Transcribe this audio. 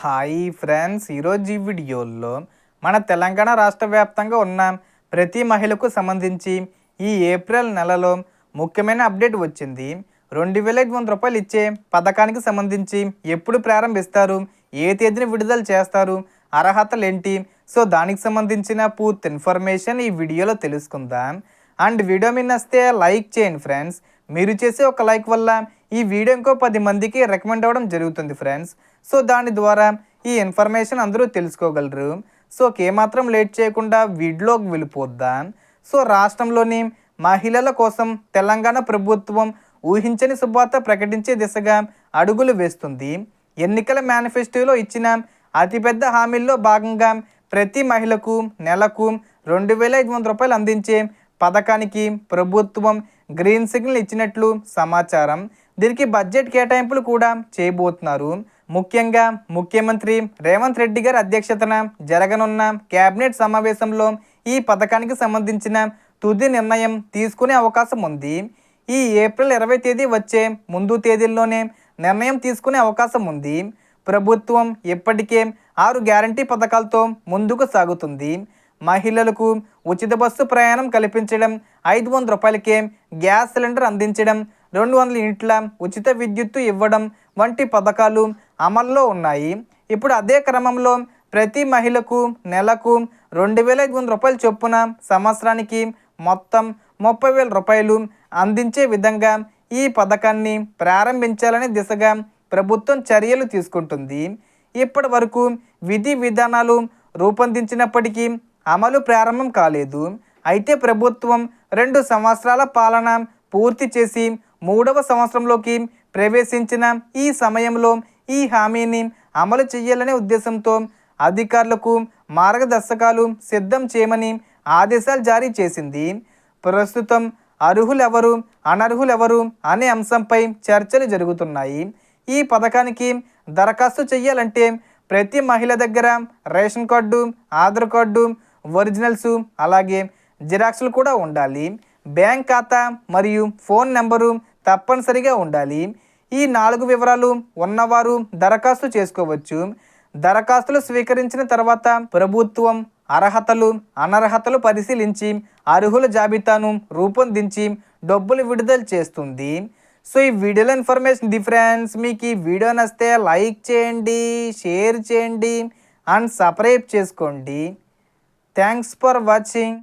Hi friends, ఈరోజు ఈ వీడియోలో మన తెలంగాణ రాష్ట్ర వ్యాప్తంగా ఉన్న ప్రతి మహిళకు సంబంధించి ఈ ఏప్రిల్ నెలలో ముఖ్యమైన అప్డేట్ వచ్చింది. 2,500 రూపాయలు ఇచ్చే పథకానికి సంబంధించి ఎప్పుడు ప్రారంభిస్తారు, ఏ తేదీని విడుదల చేస్తారు, అర్హతలు ఏంటి, సో దానికి సంబంధించిన పూర్తి ఇన్ఫర్మేషన్ ఈ వీడియోలో తెలుసుకుందాం. అండ్ వీడియో మీ నచ్చితే లైక్ చేయండి ఫ్రెండ్స్. మీరు చేసే ఒక లైక్ వల్ల ఈ వీడియో ఇంకో 10 మందికి రికమెండ్ అవ్వడం జరుగుతుంది ఫ్రెండ్స్. సో దాని ద్వారా ఈ ఇన్ఫర్మేషన్ అందరూ తెలుసుకోగలరు. సో ఏమాత్రం లేట్ చేయకుండా వీడియోకి వెళ్ళిపోద్దాం. సో రాష్ట్రంలోని మహిళల కోసం తెలంగాణ ప్రభుత్వం ఊహించని శుభవార్త ప్రకటించే దిశగా అడుగులు వేస్తుంది. ఎన్నికల మేనిఫెస్టోలో ఇచ్చిన అతిపెద్ద హామీల్లో భాగంగా ప్రతి మహిళకు నెలకు 2,500 రూపాయలు అందించే పథకానికి ప్రభుత్వం గ్రీన్ సిగ్నల్ ఇచ్చినట్లు సమాచారం. దీనికి బడ్జెట్ కేటాయింపులు కూడా చేయబోతున్నారు. ముఖ్యంగా ముఖ్యమంత్రి రేవంత్ రెడ్డి గారి అధ్యక్షతన జరగనున్న కేబినెట్ సమావేశంలో ఈ పథకానికి సంబంధించిన తుది నిర్ణయం తీసుకునే అవకాశం ఉంది. ఈ ఏప్రిల్ 20 తేదీ వచ్చే ముందు తేదీల్లోనే నిర్ణయం తీసుకునే అవకాశం ఉంది. ప్రభుత్వం ఇప్పటికే 6 గ్యారంటీ పథకాలతో ముందుకు సాగుతుంది. మహిళలకు ఉచిత బస్సు ప్రయాణం కల్పించడం, 500 రూపాయలకే గ్యాస్ సిలిండర్ అందించడం, 200 యూనిట్ల ఉచిత విద్యుత్తు ఇవ్వడం వంటి పథకాలు అమల్లో ఉన్నాయి. ఇప్పుడు అదే క్రమంలో ప్రతి మహిళకు నెలకు 2,500 రూపాయల చొప్పున సంవత్సరానికి మొత్తం 30,000 రూపాయలు అందించే విధంగా ఈ పథకాన్ని ప్రారంభించాలనే దిశగా ప్రభుత్వం చర్యలు తీసుకుంటుంది. ఇప్పటి వరకు విధి విధానాలు రూపొందించినప్పటికీ అమలు ప్రారంభం కాలేదు. అయితే ప్రభుత్వం 2 సంవత్సరాల పాలన పూర్తి చేసి 3వ సంవత్సరంలోకి ప్రవేశించిన ఈ సమయంలో ఈ హామీని అమలు చేయాలనే ఉద్దేశంతో అధికారులకు మార్గదర్శకాలు సిద్ధం చేయమని ఆదేశాలు జారీ చేసింది. ప్రస్తుతం అర్హులెవరు, అనర్హులెవరు అనే అంశంపై చర్చలు జరుగుతున్నాయి. ఈ పథకానికి దరఖాస్తు చేయాలంటే ప్రతి మహిళ దగ్గర ration card, Aadhaar card, originals, అలాగే జిరాక్స్లు కూడా ఉండాలి. బ్యాంక్ ఖాతా మరియు ఫోన్ నెంబరు తప్పనిసరిగా ఉండాలి. ఈ 4 వివరాలు ఉన్నవారు దరఖాస్తు చేసుకోవచ్చు. దరఖాస్తులు స్వీకరించిన తర్వాత ప్రభుత్వం అర్హతలు, అనర్హతలు పరిశీలించి అర్హుల జాబితాను రూపొందించి డబ్బులు విడుదల చేస్తుంది. సో ఈ వీడియోలో ఇన్ఫర్మేషన్ డిఫరెన్స్. మీకు ఈ వీడియో నచ్చితే లైక్ చేయండి, షేర్ చేయండి అండ్ సబ్స్క్రైబ్ చేసుకోండి. Thanks for watching.